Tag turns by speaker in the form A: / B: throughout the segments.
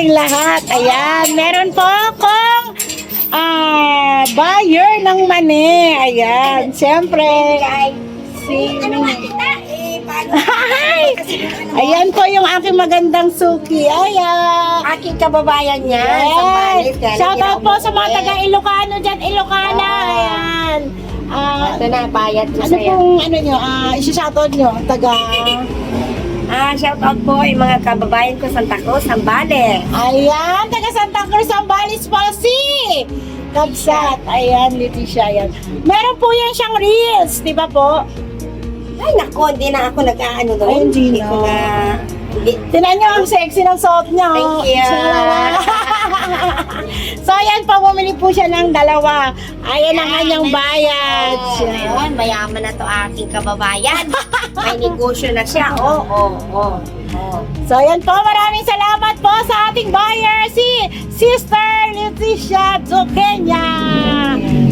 A: ating lahat. Ayan, meron po akong buyer ng mani. Ayan, siyempre. Ayan po yung aking magandang suki. Ayan.
B: Aking kababayan niya.
A: Yes. Shoutout po sa mga taga Ilocano dyan, Ilocana. Ayan.
B: Ito na, bayad ko
A: Ano
B: sa'yo.
A: pong ano nyo, isi-shoutout nyo, taga...
B: Shoutout po yung mga kababayan ko Santa Cruz, Zambales.
A: Ayan, taga Santa Cruz, Zambales po si Kabsat. Ayan, Leticia, ayan. Meron po yan siyang reels, di ba po?
B: Ay, nako, hindi na ako nag-aano doon.
A: Ay, hindi na.
B: ko na...
A: Tinan nyo ang sexy ng suot niya.
B: Thank you.
A: So, ayan po, bumili po siya ng dalawa. Ayan ang kanyang bayad.
B: Ayun, mayaman na to aking kababayan. May negosyo na siya. Oo.
A: So, ayan po, maraming salamat po sa ating buyer, si Sister Leticia Zuqueña.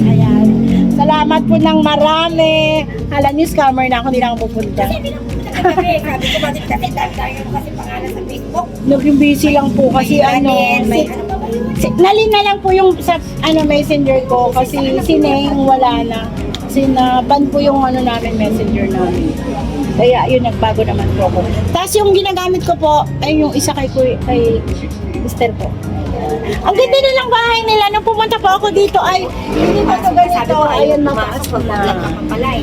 A: Ayan. Salamat po ng marami. Hala, news scammer na ako, hindi na ako pupunta.
B: Sabi ko ba din kasi dahil tayo kasi pangalan sa Facebook.
A: Naging busy lang po kasi
B: May ano ba ba yun?
A: Nalin na lang po yung sa messenger ko kasi si Neng wala na. Sinaban po yung namin messenger namin. Kaya yun, nagbago naman po ako. Tapos yung ginagamit ko po ay yung isa kay Mr. po. Ang ganda na lang bahay nila. Nung pumunta po ako dito ay hindi pa ito ganito. Ayun, mataas na.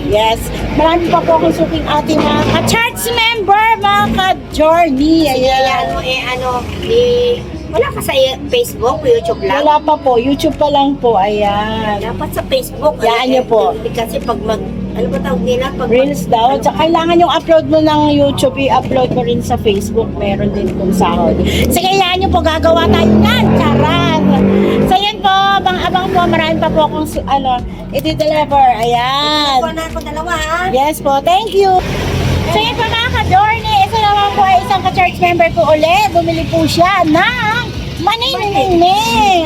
A: Yes. Marami pa po akong suking ating mga ka-church member, mga ka-journey. Ayan.
B: Wala ka sa Facebook, YouTube lang?
A: Wala pa po. YouTube pa lang po. Ayan.
B: Dapat sa Facebook.
A: Yan niyo po.
B: Kasi pag ano ba tawag nila?
A: Reels daw. Tsaka kailangan yung upload mo ng YouTube, i-upload mo rin sa Facebook. Meron din pong sahod. Sige, yan nyo po. Gagawa tayo yan. Charan! So, yan po. Abang po. Marami pa po akong iti-deliver. Ayan.
B: Ito na ako dalawa, ha?
A: Yes po. Thank you. So, yan po mga ka-journey. Ito naman po ay isang ka-church member ko ulit. Bumili po siya ng Maning.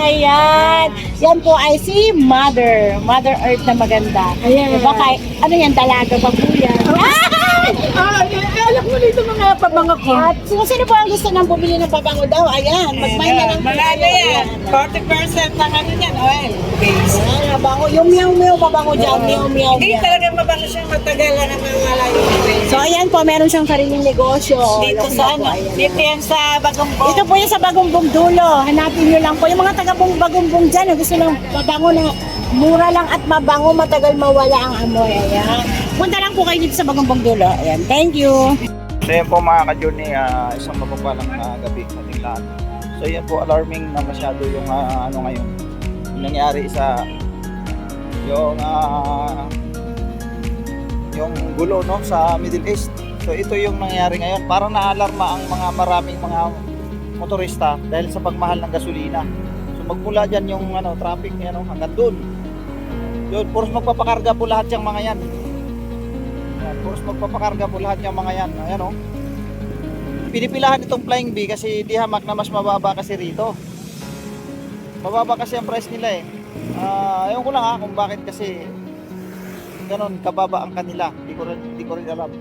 A: Ayan. Yan po ay si Mother Earth na maganda.
B: Ayan.
A: Diba ano yan, dalaga pa po yan. Alam mo dito mga pabango ko. At sino po ang gusto nang bumili ng pabango daw? Ayan, mag-buy na lang po
C: Marami
A: kayo.
C: yan. 40% ng ano yan, oil base.
A: Ayan, mabango. Yung meow pabango dyan. Meow.
C: Hindi talaga mabango siyang matagal na namawala yung base.
A: So ayan po, meron siyang sariling negosyo.
C: Dito
A: Laki
C: sa
A: na po,
C: ano?
A: ayan.
C: Dito yan sa Bagumbong.
A: Ito po yung sa Bagumbong Dulo. Hanapin nyo lang po. Yung mga taga Bagumbong dyan, gusto lang mabango na mura lang at mabango, matagal mawala ang amoy. Ayan. Punta lang po kayo dito sa Bagumbong Dulo. Ayan. Thank you.
D: So yan po mga ka-journey, isang mapapalang gabi sa ating lahat. So yan po, alarming na masyado yung ngayon. Yung nangyari sa yung gulo sa Middle East. So ito yung nangyari ngayon. Parang naalarma ang maraming mga motorista dahil sa pagmahal ng gasolina. So magmula dyan yung traffic hanggang doon. Yun, puros magpapakarga po lahat yung mga yan. Puros magpapakarga po lahat yung mga yan. Ayan o. Pinipilahan itong Flying B kasi di hamak na mas mababa kasi rito. Mababa kasi ang price nila eh. Ewan ko lang kung bakit kasi ganon kababa ang kanila. Di ko rin alam.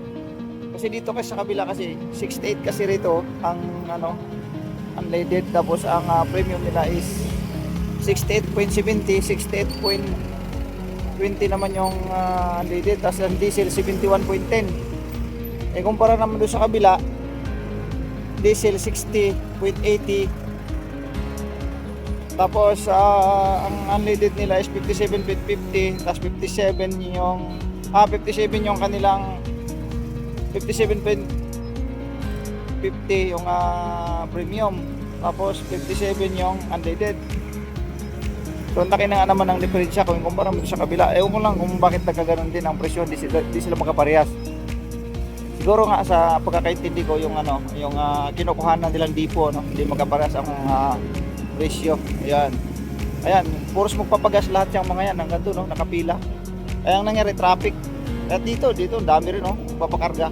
D: Kasi dito kasi sa kabila kasi 68 kasi rito ang unleaded, tapos ang premium nila is 68.70, 68.20 naman yung unleaded, tapos ang diesel 71.10. Kumpara naman doon sa kabila, diesel 60.80, tapos ang unleaded nila is 57.50, tapos 57 yung kanilang 57.50 yung premium, tapos 57 yung unleaded. So ang laki na nga naman ng diferensya kung kumpara mo sa kabila. Ewan ko lang kung bakit nagkaganon din ang presyo, di sila magkaparehas. Siguro nga sa pagkakaintindi ko yung kinukuhanan nilang dipo, hindi magkaparehas ang presyo. Ayan, puros magpapagas lahat yung mga yan hanggang doon, nakapila. Kaya ang nangyari, traffic. At dito, dami rin, papakarga.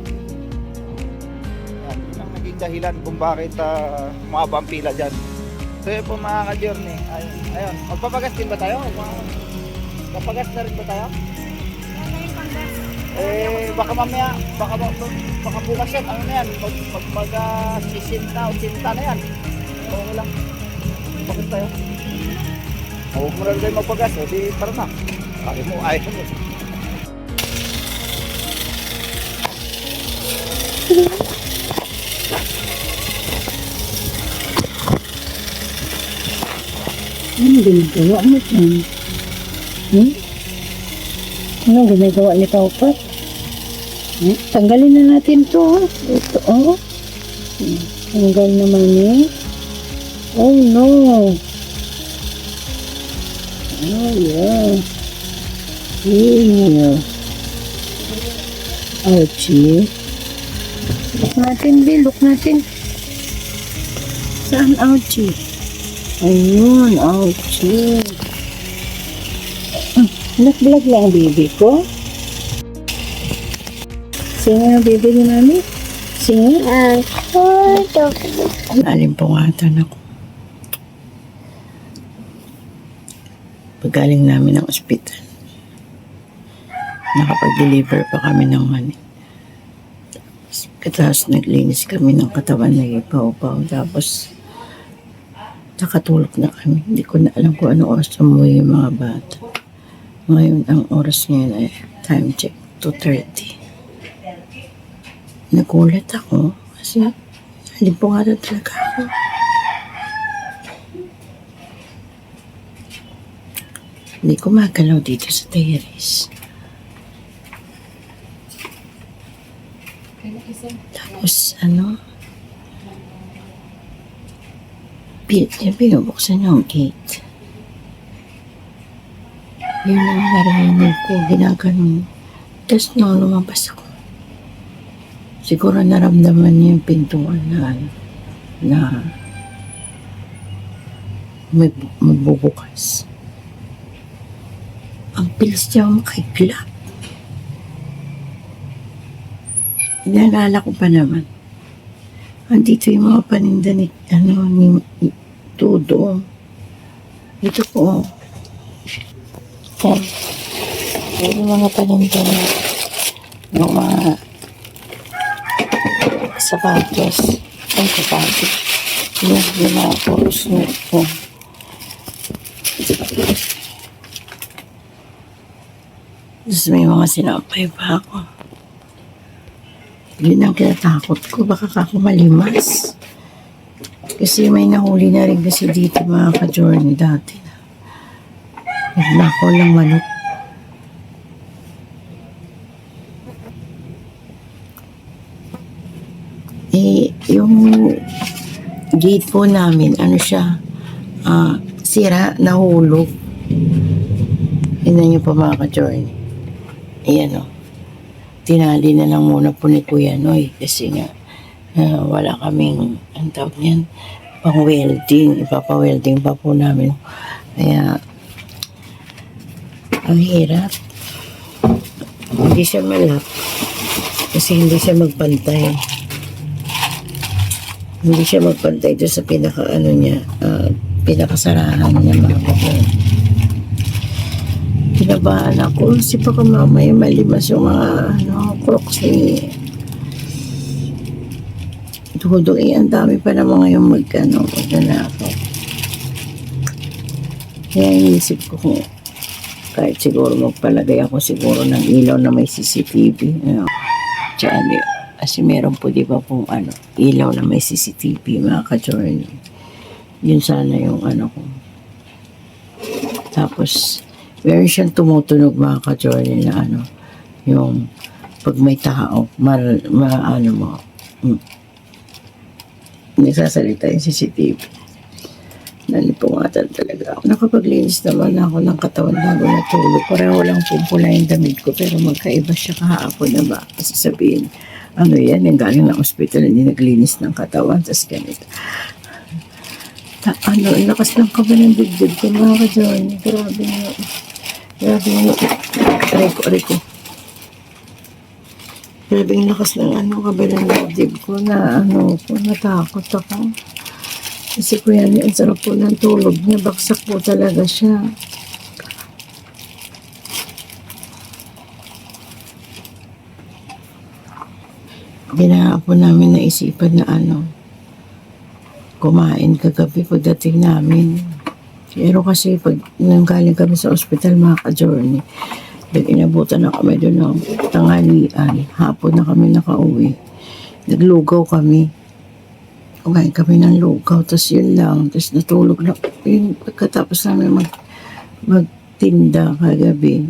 D: Yan, yun ang naging dahilan kung bakit umaba ang pila dyan. So yun po mga ka-journey. Ayun, magpapagas din ba tayo? Papagas na rin ba tayo? Baka mamaya, baka bukas yan, ano na yan, pag 60 o 80 na yan. Okay lang. Bakit tayo? Huwag mo rin kayo magpagas. O di tara na. Ayaw mo, ayaw mo.
A: Ano ginagawa mo dyan? Ano ginagawa ni Kaupat? Tanggalin na natin to. Ito, oh. Tanggal naman eh. Oh no. Oh yeah. Yeah. Ouchie. Look natin, Bill. Look natin. Saan ouchie? Ayun, ouchie. Nag-vlog lang, baby ko. Sino ang baby ni mami? Sino? Alimpungatan ako. Paggaling namin ng ospital, nakapag-deliver pa kami ng money. Tapos naglinis kami ng katawan na ipaw-paw. Tapos nakatulog na kami. Hindi ko na alam kung ano oras umuwi yung mga bata. Ngayon, ang oras ngayon ay time check, 2:30. Nagulat ako kasi alimpungatan talaga ako. Hindi ko magalaw dito sa terrace. Tapos, binubuksan yung gate. Yun ang narinig ko, ginaganon. Tapos lumabas ako. Siguro naramdaman niya yung pintuan na may magbubukas. Ang bilis niya makikila. Inaalala ko pa naman. Andito yung mga paninda ni Tudo. Ito po. Yan. Yung mga paninda na yung mga sapatos. Ay, sapatos. Yung mga poros nyo. Tapos may mga sinampay pa ako. Yun ang kinatakot ko. Baka ako malimas. Kasi may nahuli na rin kasi dito mga ka-journey dati na. Nagnako ng manok. Yung gate po namin, sira, nahulog. Tignan niyo po mga ka-journey. Ayan o. Tinali na lang muna po ni Kuya Noy kasi nga wala kaming, ang tawag niyan, pang-welding. Ipapa-welding pa po namin. Kaya, ang hirap. Hindi siya malap kasi hindi siya magpantay. Hindi siya magpantay doon sa pinakasarahan niya mga kapatid. Kinabahan ako kasi baka mamaya malimas yung mga crocs ni Dudong. Ang dami pa naman ngayon magnanakaw. Kaya inisip ko kung kahit siguro magpalagay ako siguro ng ilaw na may CCTV. Diyan, kasi meron po diba pong ilaw na may CCTV mga ka-journey. Yun sana yung ko. Tapos meron siyang tumutunog mga ka-journey na yung pag may tao, nagsasalita yung CCTV. Nalipungatan talaga ako. Nakapaglinis naman ako ng katawan bago natulog. Parang walang pumpula yung damit ko, pero magkaiba siya kahapon na ba? Kasi sabihin, yan, yung galing ng ospital, hindi naglinis ng katawan, tas ganito. Lakas ng kaba ng dibdib ko mga ka-journey. Grabe nga. Aray ko. Grabe yung lakas ng kabilang dibdib ko na natakot ako. Kasi Kuya niya, ang sarap po ng tulog niya. Baksak po talaga siya. Hindi na po namin naisipan na kumain kagabi pagdating namin. Pero kasi pag nang galing kami sa ospital mga ka-journey, inabutan na kami doon ng tanghalian. Hapon na kami nakauwi. Naglugaw kami. Kumain kami ng lugaw. Tapos yun lang. Tapos natulog na. Yun, pagkatapos namin magtinda kagabi.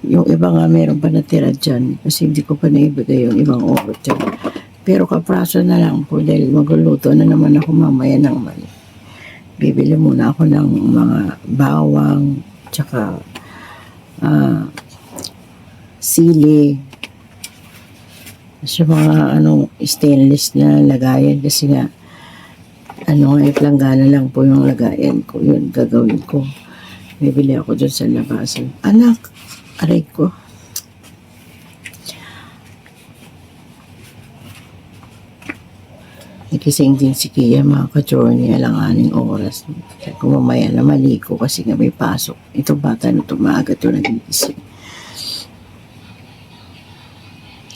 A: Yung iba nga meron pa natira dyan. Kasi hindi ko pa naibigay yung ibang order. Pero kapraso na lang po dahil magluluto na naman ako mamaya ng mali. Bibili muna ako ng mga bawang, tsaka sili, sa mga stainless na lagayan kasi nga planggana lang po yung lagayan ko, yun gagawin ko. Bibili ako dun sa labasan. Anak, aray ko. Nagising din si Kia mga ka-journey alang 6 oras. Kung mamaya na maliko kasi nga may pasok. Itong bata na ito maaga ito nagigising.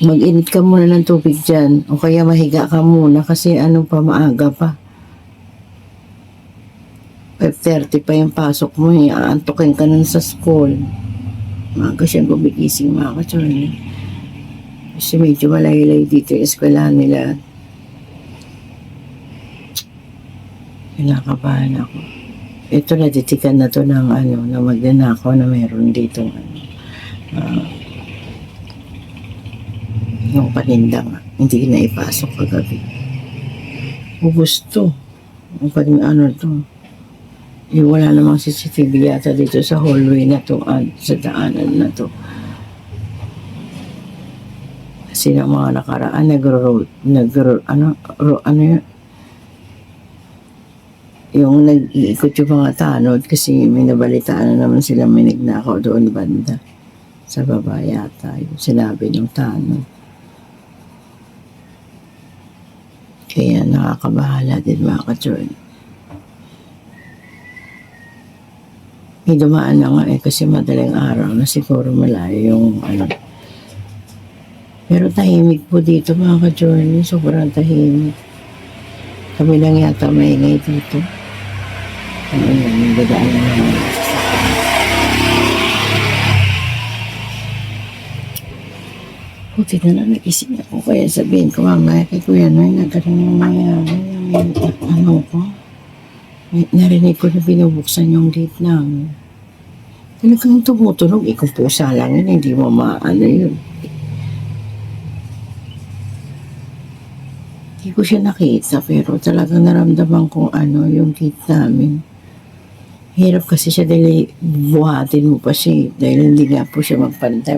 A: Mag-init ka muna ng tubig dyan o kaya mahiga ka muna kasi pa maaga pa. 5:30 pa yung pasok mo aantukin ka nun sa school. Maaga siyang gumigising mga ka-journey. Kasi medyo malaylay dito yung eskwelahan nila. Kinakabahan ako. Ito natitikan na to ng na magnanakaw na meron dito yung paninda nga. Hindi na ipasok kagabi. Gusto. Pag to. Wala namang CCTV yata dito sa hallway na to sa daanan na to. Kasi ng mga nakaraan yung nag-iikot yung mga tanod kasi may nabalitaan na naman sila may nagnakaw doon banda sa baba yata yung sinabi ng tanod. Kaya nakakabahala din mga ka-journey. May dumaan na nga kasi madaling araw na siguro malayo yung Pero tahimik po dito mga ka-journey, sobrang tahimik. Kami lang yata maingay dito. Yung dadaan na naman. Buti na lang nagising ako. Kaya sabihin ko, mamaya kay Kuya Noy, nagkaroon yung nangyari. Ko. Narinig ko na binubuksan yung gate namin. Talagang tumutunog. Kung pusa lang yun, hindi mo yun. Hindi ko siya nakita, pero talagang naramdaman kong yung gate namin. Hirap kasi siya dahil buhatin mo pa siya dahil hindi nga po siya magpantay.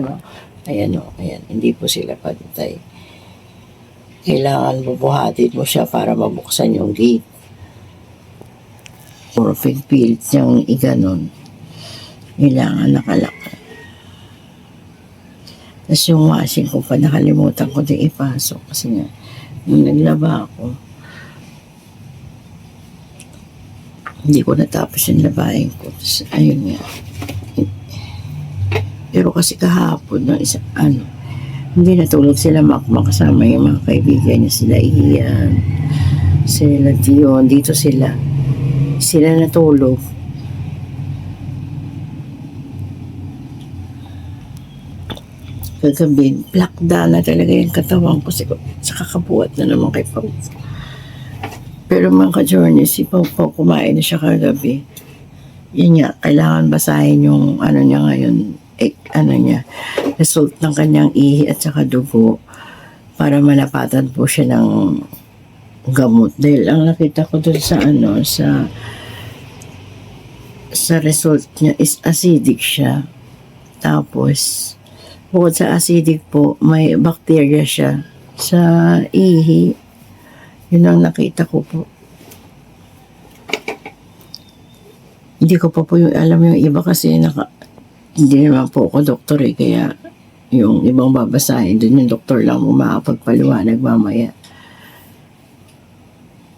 A: Ayan, hindi po sila pantay. Kailangan bubuhatin mo siya para mabuksan yung gate. Puro pigpilit niyang iganon. Kailangan nakalaka. Tapos yung washing ko pa nakalimutan ko din ipasok kasi nga nung naglaba ako, hindi ko natapos yung labahin ko. Tapos, ayun nga. Pero kasi kahapon, hindi natulog sila makasama yung mga kaibigan niya, sila Ian, sila Dion, dito sila. Sila natulog. Kagabi, plakda na talaga yung katawan ko sa kakabuhat na naman kay Pao. Pero mga ka-journey, si Pao kumain na siya kagabi. Yan nga, kailangan basahin yung niya ngayon, result ng kanyang ihi at saka dugo para malapatan po siya ng gamot. Dahil ang nakita ko dun sa result niya is acidic siya. Tapos, bukod sa acidic po, may bacteria siya sa ihi. Yun ang nakita ko po. Hindi ko pa po alam yung iba kasi hindi naman po ako doktor kaya yung ibang babasahin dun yung doktor lang makapagpaliwanag mamaya.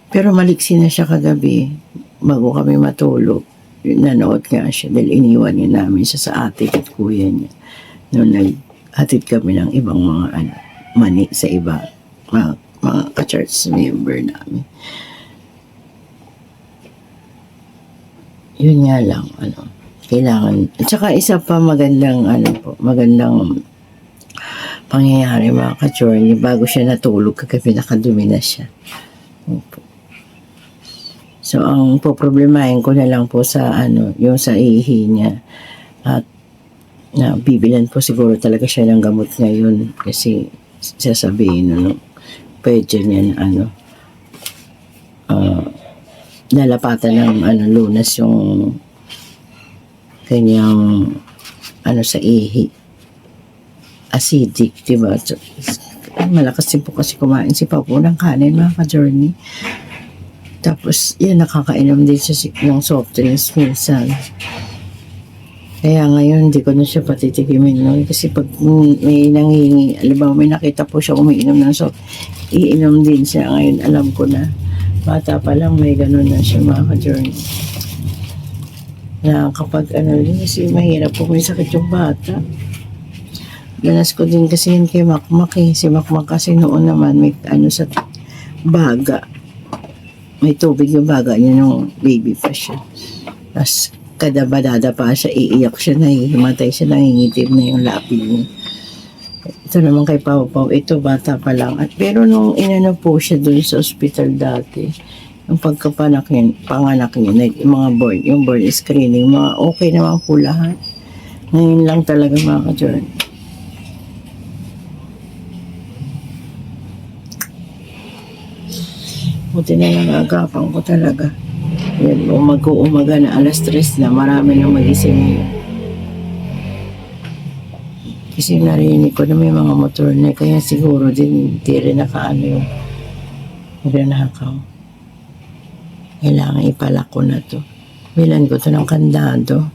A: Pero maliksi na siya kagabi bago kami matulog. Nanood nga siya dahil iniwan niya namin siya sa ate at kuya niya. Noon naghatid kami ng ibang mga mani sa iba, mga ka-church member namin.
E: Yun nga lang, kailangan. At saka isa pa magandang, magandang pangyayari mga ka-journey, bago siya natulog kagabi nakadumi na siya. Opo. So, ang poproblemahin ko na lang po sa yung sa ihi niya. At bibilan po siguro talaga siya ng gamot ngayon kasi sasabihin pwede niya lalapatan ng lunas yung kanyang sa ihi. Acidic, diba? So, malakas din po kasi kumain si Papa ng kanin mga ka-journey. Tapos, yan, nakakainom din siya ng soft drinks minsan. Kaya ngayon, hindi ko na siya patitikimin nun. Kasi pag may nanghingi, alam may nakita po siya umiinom ng soft, iinom din siya. Ngayon, alam ko na. Bata pa lang, may ganun na siya mga ka-journey. Na kapag kasi mahirap po may sakit yung bata. Danas ko din kasi yun kay Makmak eh. Si Makmak kasi noon naman may sa baga. May tubig yung baga niya nung baby pa siya. Tapos kada badada pa siya, iiyak siya, nahihimatay siya, nangingitim na yung labi niya. Ito naman kay Pau Pau, ito bata pa lang. At pero nung inano po siya dun sa ospital dati, yung panganak niya, yung board screening, mga okay naman po lahat. Ngayon lang talaga mga ka-journey. Buti na lang agapan ko talaga. Yan, mag-uumaga na alas 3 na, marami nang magising ngayon. Kasi narinig ko na may mga motor na, kaya siguro din hindi rin yung nakaw. Kailangan ipalak ko na to. Bilan ko to ng kandado.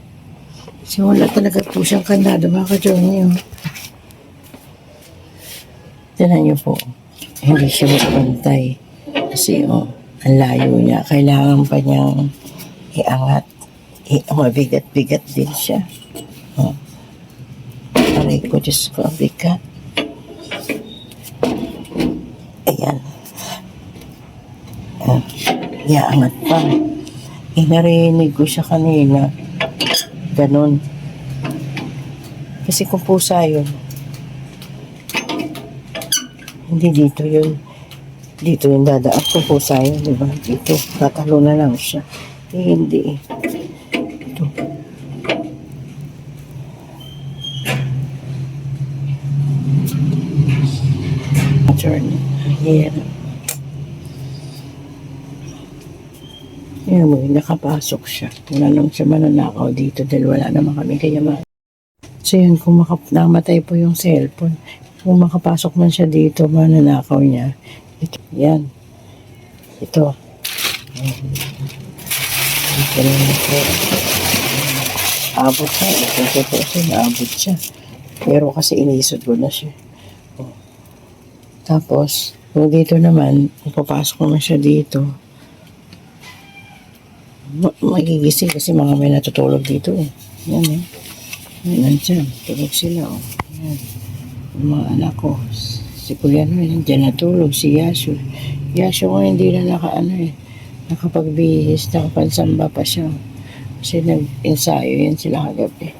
E: Kasi wala talaga po siyang kandado, mga ka-journey. Tinan niyo po, hindi siya magpantay. Kasi ang layo niya, kailangan pa niyang iangat. Mabigat-bigat din siya. Aray ko, Diyos ko, ang bigat. Ayan. Iangat pa. Narinig ko siya kanina. Ganon. Kasi kung pusa yun, hindi dito yun. Dito yung dadaan ko po sa'yo, di ba? Dito, tatalo na lang siya. Hindi. Ito. Journey. Ayan. Ayan mo, nakapasok siya. Wala lang siya mananakaw dito dahil wala naman kami kayaman. So yun, kung namatay po yung cellphone, kung makapasok man siya dito, mananakaw niya. Ito, yan. Ito. Ito na ito. Abot siya. Ito siya. Naabot siya. Pero kasi inisod ko na siya. Tapos, kung dito naman, kung papasok naman siya dito, magigising kasi mga may natutulog dito eh. Yan eh. Yan dyan. Tulog sila oh. Yan. Yung mga anak ko. Si Kuya naman, dyan natulog, si Yashu. Yashu ko hindi na nakapagbihis, nakapansamba pa siya. Kasi nag-ensayo yan sila kagabi.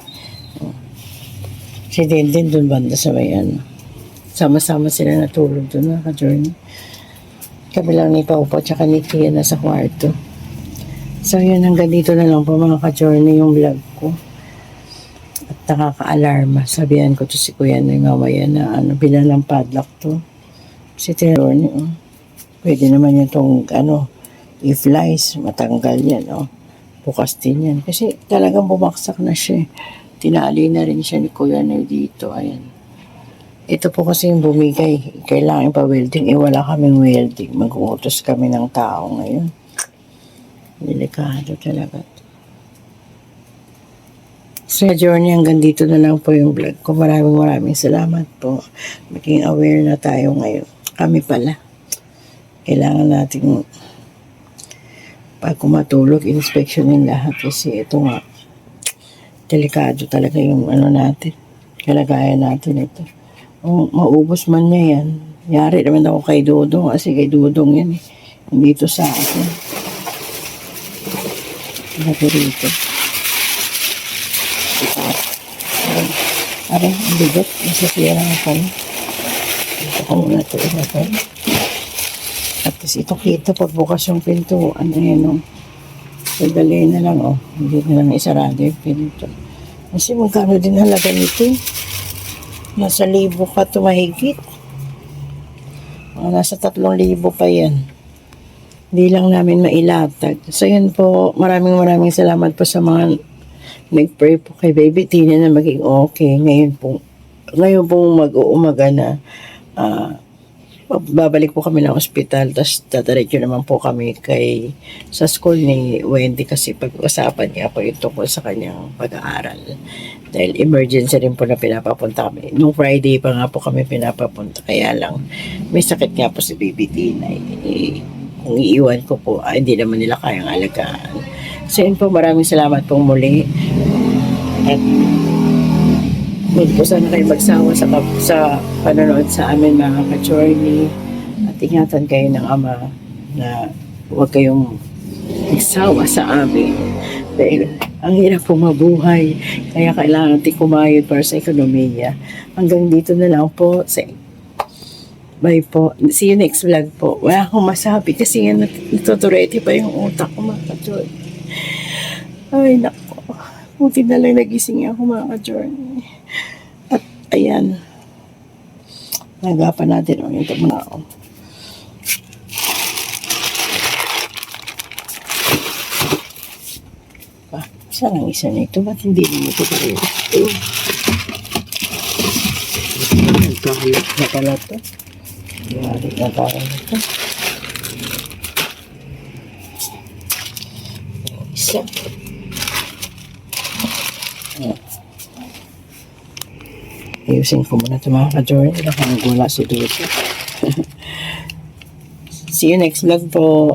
E: Si Denden dun banda sa may sama-sama sila natulog dun, ka-journey. Kami lang ni Paupo, tsaka ni Kia nasa kwarto. So yun, hanggang dito na lang po mga ka-journey yung vlog ko. Nakaka-alarma. Sabihan ko to si Kuya na mamaya na bilang ng padlock to. Si Teroni, pwede naman yung tong i-flies, matanggal yan, bukas din yan. Kasi talagang bumaksak na siya. Tinali na rin siya ni Kuya na dito, ayan. Ito po kasi yung bumigay, kailangan pa-welding, wala kaming welding. Mag-uutos kami ng tao ngayon. Delikado talaga. So, journey, hanggang dito na lang po yung vlog ko. Maraming salamat po. Maging aware na tayo ngayon. Kami pala. Kailangan natin pag kumatulog, inspeksyonin lahat. Kasi ito nga, delikado talaga yung natin. Kalagayan natin ito. Maubos man niya yan. Yari naman ako kay Dudong. Kasi kay Dudong yan eh. Dito sa akin. Lagay rito. Aray, ang bigot. Masasira na ako. Ito ko muna ito ilagay. At least ito kita pagbukas yung pinto. Ano yan o. Sadali na lang o. Hindi na lang isarado yung pinto. Kasi magkano din halaga nito. Nasa 1,000 ka tumahigit. Nasa 3,000 pa yan. Hindi lang namin mailatag. So yun po, maraming salamat po sa mga nag-pray po kay Baby Tina na maging okay. Ngayon po mag-uumaga na babalik po kami ng ospital, tapos tataretso naman po kami sa school ni Wendy kasi pag-usapan niya po yung tungkol sa kanyang pag-aaral. Dahil emergency rin po na pinapapunta kami. Nung Friday pa nga po kami pinapapunta, kaya lang may sakit nga po si Baby Tina. Kung iiwan ko po, hindi naman nila kayang alagaan. So yun po, maraming salamat po muli. At huwag po sana kayo magsawa sa panonood sa amin mga ka-journey. At ingatan kayo ng Ama na huwag kayong magsawa sa amin. Dahil ang hirap po mabuhay. Kaya kailangan natin kumayod para sa ekonomiya. Hanggang dito na lang po. Bye po. See you next vlog po. Wala akong masabi kasi yan natuturete pa yung utak ko mga ka-journey. Ay nako. Buti na lang nagising ako mga ka-journey. At ayan. Nagapan natin ang ito mga saan ang isa nito? Ba't hindi mo ito kayo? Nagkahalat na pala ito. Yari na parang ito. Isa. Ayusin ko muna ito mga ka-journey. Nakangagula si Dito. See you next vlog po.